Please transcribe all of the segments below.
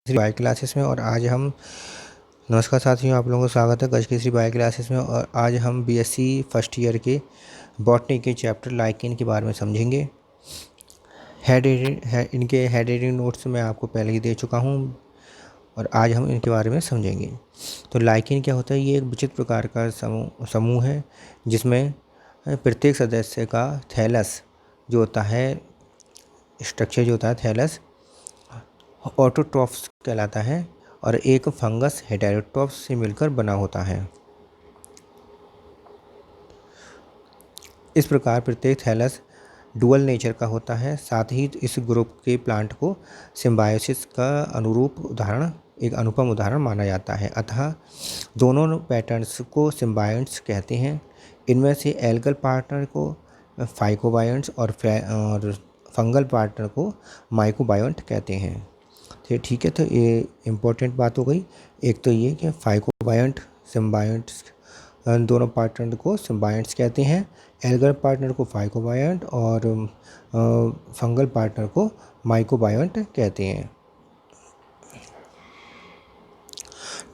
Shri bio classes में। और आज हम नमस्कार साथियों, आप लोगों को स्वागत है गज की श्री बायो क्लासेस में। और आज हम बीएससी फर्स्ट ईयर के बॉटनी के चैप्टर लाइकेन के बारे में समझेंगे। इनके हेड रीडिंग नोट्स मैं आपको पहले ही दे चुका हूँ और आज हम इनके बारे में समझेंगे। तो लाइकेन क्या होता है? ये एक विचित्र प्रकार का समूह है जिसमें प्रत्येक सदस्य का थैलस जो होता है, स्ट्रक्चर जो होता है थैलस ऑटोट्रॉफ्स कहलाता है और एक फंगस हेटेरोट्रॉफ्स से मिलकर बना होता है। इस प्रकार प्रत्येक थैलस डुअल नेचर का होता है। साथ ही इस ग्रुप के प्लांट को सिम्बायोसिस का एक अनुपम उदाहरण माना जाता है। अतः दोनों पैटर्न्स को सिम्बायोंट्स कहते हैं। इनमें से एल्गल पार्टनर को फाइकोबायोंट्स और फंगल पार्टनर को माइकोबायोंट कहते हैं। ठीक है, तो ये इम्पोर्टेंट बात हो गई। एक तो ये कि फाइकोबायोंट सिम्बायोंट्स दोनों पार्टनर को सिम्बायोंट्स कहते हैं, एल्गल पार्टनर को फाइकोबायोंट और फंगल पार्टनर को माइकोबायोंट कहते हैं।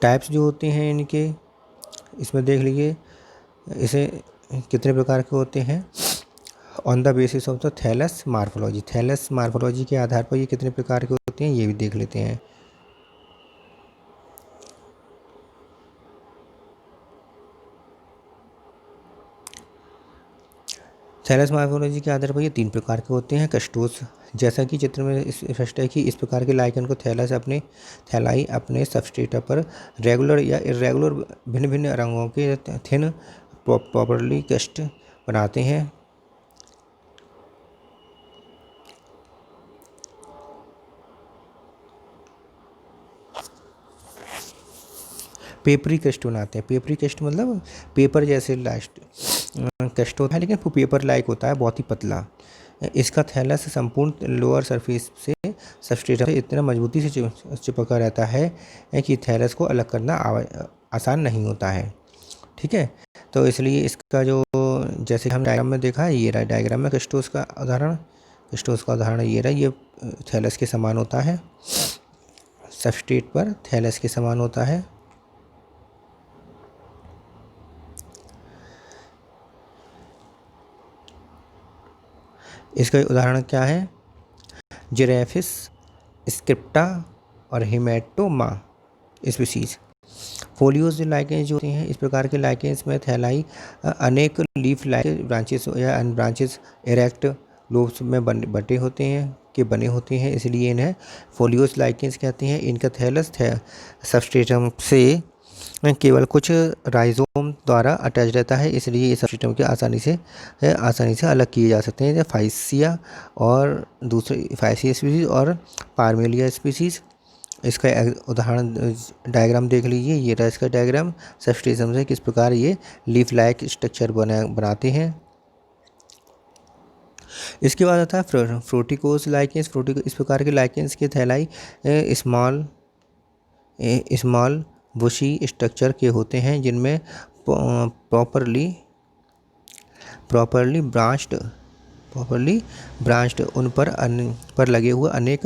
टाइप्स जो होते हैं इनके, इसमें देख लीजिए इसे कितने प्रकार के होते हैं। On the basis of the thallus morphology, thallus morphology के आधार पर ये कितने प्रकार के होते हैं ये भी देख लेते हैं। थैलस मार्फोलॉजी के आधार पर ये 3 प्रकार के होते हैं। कस्टोस, जैसा कि चित्र में स्पष्ट है कि इस प्रकार के लाइकेन को थैलाई अपने सबस्ट्रेटा पर रेगुलर या इरेगुलर भिन्न भिन्न रंगों के थिन प्रॉपरली कस्ट बनाते हैं। पेपरी कस्ट बनाते हैं। पेपरी कस्ट मतलब पेपर जैसे लास्ट कस्ट होता है, लेकिन वो पेपर लाइक होता है, बहुत ही पतला। इसका थैलस संपूर्ण लोअर सरफेस से सबस्ट्रेट से इतना मजबूती से चिपका रहता है कि थैलस को अलग करना आसान नहीं होता है। ठीक है, तो इसलिए इसका जो जैसे हम डायग्राम में देखा है, ये रहा डायग्राम में कस्टोस का उदाहरण ये रहा। ये थैलस के समान होता है, सबस्ट्रेट पर थैलस के समान होता है। इसका उदाहरण क्या है? जिरेफिस स्क्रिप्टा और हिमेटोमा स्पीसीज। फोलियोज लाइकेंस जो होते हैं, इस प्रकार के लाइकेंस में थैलाई अनेक लीफ लाइक ब्रांचेस या ब्रांचेस इरेक्ट लोब्स में बने होते हैं, इसलिए इन्हें फोलियोज लाइकेंस कहते हैं। इनका थैलस सबस्ट्रेटम से केवल कुछ राइजोम द्वारा अटैच रहता है, इसलिए इस सबस्ट्रेटम के आसानी से अलग किए जा सकते हैं। जैसे फाइसिया और दूसरे फाइसिया स्पीसीज और पार्मेलिया स्पीसीज। इसका उदाहरण डायग्राम देख लीजिए, ये रहा इसका डायग्राम सबस्ट्रेटम से किस प्रकार ये लीफ लाइक स्ट्रक्चर बनाते हैं। इसके बाद आता है फ्रूटिकोस लाइकेंस। इस प्रकार के लाइकेंस के थैलाई स्मॉल बुशी स्ट्रक्चर के होते हैं, जिनमें प्रॉपरली ब्रांच्ड उन पर लगे हुए अनेक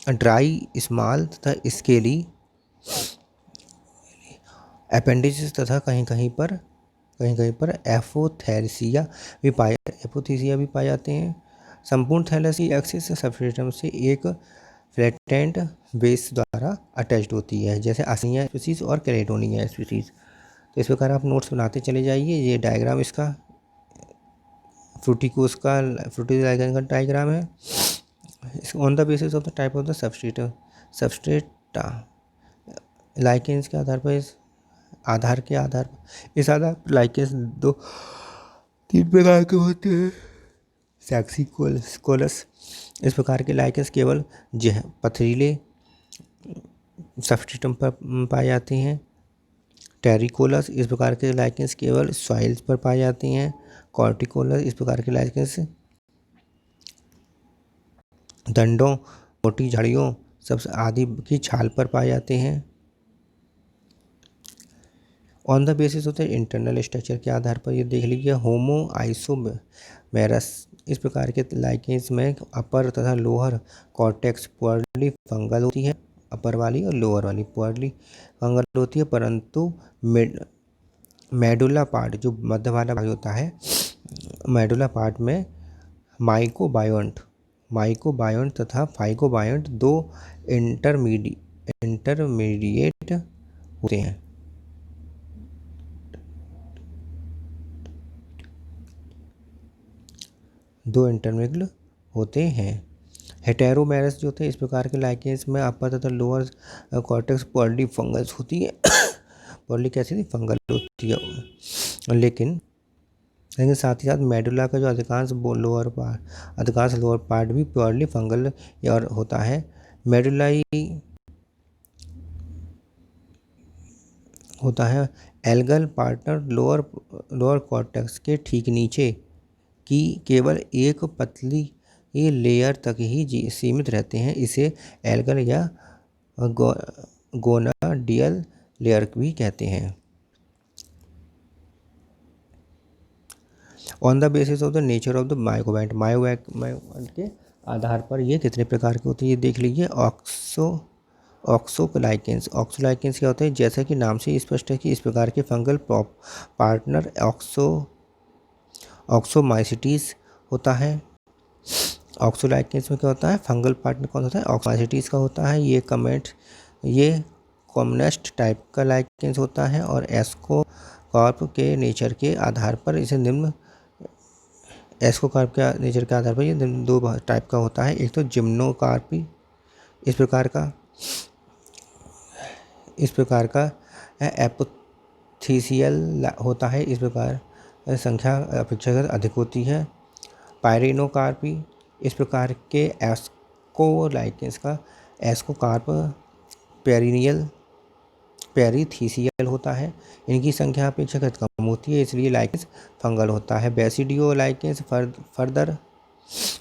ड्राई स्मॉल तथा स्केली अपेंडिसेस तथा कहीं कहीं पर एपोथेसिया भी पाए जाते हैं। संपूर्ण थैलस की एक्सिस सबस्ट्रेटम से एक फ्लैटेंट बेस द्वारा अटैच्ड होती है, जैसे आसिनिया स्पीसीज और कैलेडोनिया स्पीसीज। तो इस प्रकार आप नोट्स बनाते चले जाइए। ये डायग्राम इसका फ्रूटिकोस का का डायग्राम है। On the basis of the type of the substrata lichens के आधार पर इस आधार पर लाइकेंस 3 प्रकार के होते हैं। सैक्सिकोलस, इस प्रकार के लाइकेंस केवल पथरीले सबस्ट्रेटम पर पाए जाते हैं। टेरिकोलस, इस प्रकार के लाइकेंस केवल सॉइल्स पर पाए जाते हैं। कॉर्टिकोलस, इस प्रकार के लाइकेंस दंडों, मोटी झाड़ियों सब आदि की छाल पर पाए जाते हैं। ऑन द बेसिस होते हैं इंटरनल स्ट्रक्चर के आधार पर ये देख लीजिए। होमो आइसोमेरस, इस प्रकार के लाइकेंस में अपर तथा लोअर कॉर्टेक्स प्योरली फंगल होती है अपर वाली और लोअर वाली प्योरली फंगल होती है, परंतु मेडुला पार्ट जो मध्य वाला भाग होता है, मेडुला पार्ट में माइकोबायोन्ट तथा फाइकोबायोन्ट दो इंटरमीडिएट होते हैं। हेटेरोमेरस जो होते हैं, इस प्रकार के लाइकेंस में अपर तथा लोअर कॉर्टेक्स पॉली फंगल्स होती है। पॉली कैसी थी? फंगल होती है। लेकिन साथ ही साथ मेडुला का जो अधिकांश लोअर पार्ट भी प्योरली फंगल और होता है। मेडुलाई होता है एल्गल पार्टनर लोअर कॉर्टेक्स के ठीक नीचे की केवल एक पतली लेयर तक ही सीमित रहते हैं। इसे एल्गल या गोनाडियल लेयर भी कहते हैं। On the basis of the nature of the mycobiont के आधार पर ये कितने प्रकार के होते हैं ये देख लीजिए। ऑक्सोलाइकेंस क्या होते हैं? जैसा कि नाम से स्पष्ट है कि इस प्रकार के फंगल पार्टनर ऑक्सोमाइसिटीज होता है। ऑक्सोलाइकेंस में क्या होता है? फंगल पार्टनर कौन होता है? ऑक्सोमाइसिटीज का होता है। ये कॉमनेस्ट टाइप का लाइकेंस होता है और एस्कोकार्प के नेचर के आधार पर ये निम्न दो टाइप का होता है। एक तो जिम्नोकार्पी इस प्रकार का एपिथेसियल होता है। इस प्रकार संख्या अपेक्षाकृत अधिक होती है। पायरिनोकार्पी इस प्रकार के एस्कोलाइकेंस का एस्कोकार्प पेरीथीसियल होता है। इनकी संख्या अपेक्षाकृत कम होती है, इसलिए लाइकेंस फंगल होता है। Basidio lichens further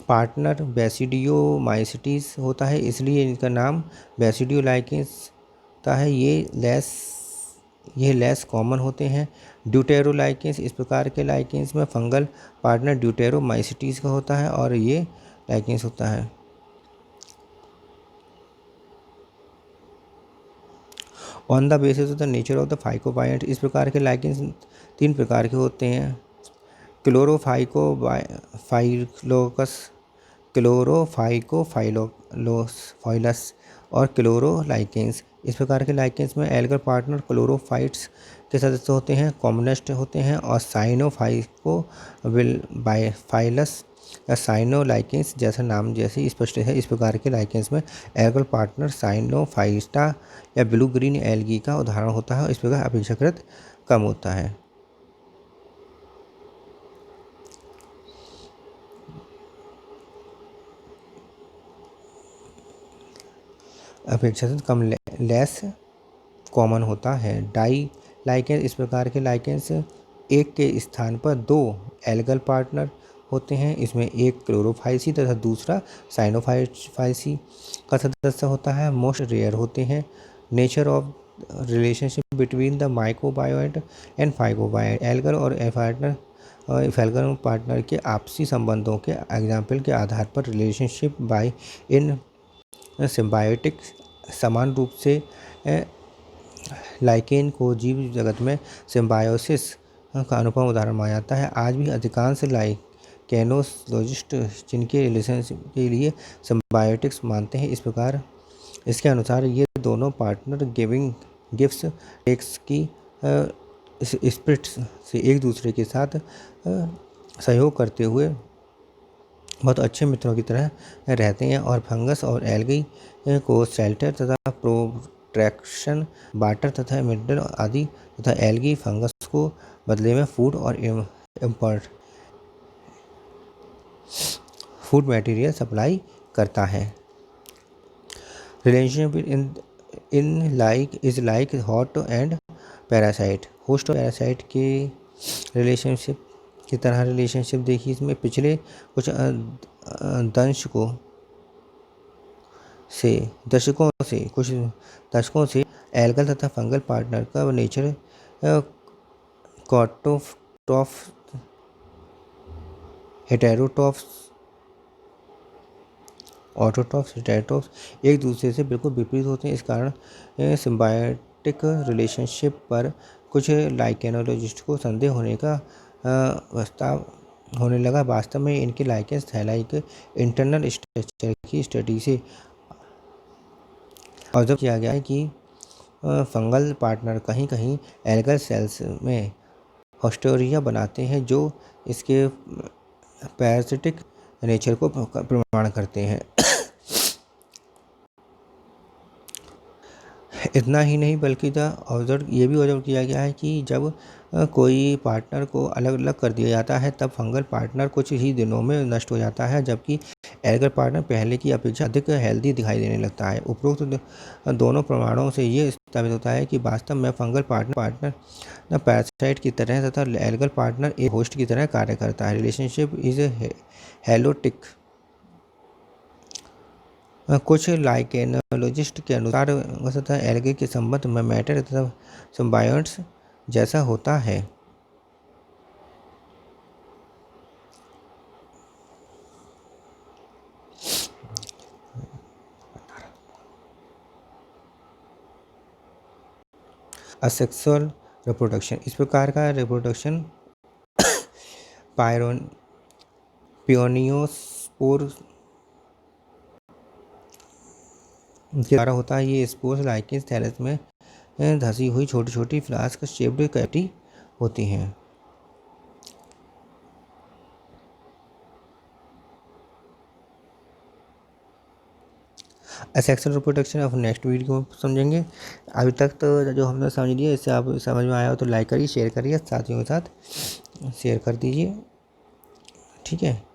partner basidiomycetes होता है, इसलिए इनका नाम बेसिडियो लाइकेंस होता है। ये लेस कॉमन होते हैं। ड्यूटेरोलाइकेंस इस प्रकार के लाइकेंस में फंगल पार्टनर ड्यूटेरोमाइसिटीज का होता है और ये लाइकेंस होता है। On the basis of the nature of the phycobiont इस प्रकार के लाइकेंस 3 प्रकार के होते हैं। क्लोरोफाइकोफाइलस और क्लोरोलाइकेंस। इस प्रकार के लाइकेंस में एल्गल पार्टनर क्लोरोफाइट्स के सदस्य होते हैं, कॉमनेस्ट होते हैं और साइनोफाइलस या साइनोलाइकेंस जैसा नाम जैसे स्पष्ट है। इस प्रकार के लाइकेंस में एल्गल पार्टनर साइनोफाइटा या ब्लू ग्रीन एल्गी का उदाहरण होता है। इस प्रकार अपेक्षाकृत कम होता है। अपेक्षाकृत कम लेस कॉमन होता है। डाई लाइकेंस इस प्रकार के लाइकेंस एक के स्थान पर 2 एल्गल पार्टनर होते हैं। इसमें एक क्लोरोफाइसी तथा दूसरा साइनोफाइसी का सदस्य होता है। मोस्ट रेयर होते हैं। Nature of relationship between the mycobiont and phycobiont algal और एल्गल पार्टनर के आपसी संबंधों के एग्जाम्पल के आधार पर रिलेशनशिप बाय इन सिम्बायोटिक समान रूप से लाइकेन को जीव जगत में सिम्बायोसिस का अनुपम उदाहरण माना जाता है। आज भी अधिकांश लाइकेनोलॉजिस्ट जिनके रिलेशनशिप के लिए सिम्बायोटिक्स मानते हैं। इस प्रकार इसके अनुसार ये दोनों पार्टनर गिव्स टेक्स की स्पिरिट्स से एक दूसरे के साथ सहयोग करते हुए बहुत अच्छे मित्रों की तरह रहते हैं और फंगस और एल्गी को शेल्टर तथा प्रोटेक्शन वाटर तथा मिनरल आदि तथा एल्गी फंगस को बदले में फूड और फूड मटेरियल सप्लाई करता है। Relationship in like host and parasite. Host और पैरासाइट के रिलेशनशिप की तरह रिलेशनशिप देखिए। इसमें पिछले कुछ दशकों से एल्गल तथा फंगल पार्टनर का नेचर हेटेरोटॉप्स ऑटोट्रॉफ्स हेटेरोट्रॉफ्स एक दूसरे से बिल्कुल विपरीत होते हैं। इस कारण सिम्बायोटिक रिलेशनशिप पर कुछ लाइकेनोलॉजिस्ट को संदेह होने का प्रस्ताव होने लगा। वास्तव में इनके लाइकेंस थैलाई के इंटरनल स्ट्रक्चर की स्टडी से ऑब्जर्व किया गया है कि फंगल पार्टनर कहीं कहीं एल्गल सेल्स में ऑस्ट्रेरिया बनाते हैं जो इसके पैरासिटिक नेचर को प्रमाण करते हैं। इतना ही नहीं बल्कि ये भी ऑब्जर्व किया गया है कि जब कोई पार्टनर को अलग अलग कर दिया जाता है तब फंगल पार्टनर कुछ ही दिनों में नष्ट हो जाता है, जबकि एल्गल पार्टनर पहले की अपेक्षा अधिक हेल्दी दिखाई देने लगता है। उपरोक्त दोनों प्रमाणों से ये साबित होता है कि वास्तव में फंगल पार्टनर पैरासाइट की तरह तथा एल्गल पार्टनर एक होस्ट की तरह कार्य करता है। Relationship is helotic. कुछ लाइकेनोलॉजिस्ट के अनुसार वस्तुतः एल्गे के संबंध में मैटर तथा सिम्बायोट्स जैसा होता है। असेक्सुअल रिप्रोडक्शन, इस प्रकार का रिप्रोडक्शन पियोनियोस्पोर के द्वारा होता है। ये स्पोर्स लाइकेंस थैलस में धसी हुई छोटी छोटी फ्लास्क शेप्ड कैविटी होती हैं। असेक्सुअल रिप्रोडक्शन अब नेक्स्ट वीडियो में समझेंगे। अभी तक तो जो हमने समझ लिया, इससे आप समझ में आया हो तो लाइक करिए, शेयर करिए, साथियों के साथ शेयर कर दीजिए। ठीक है।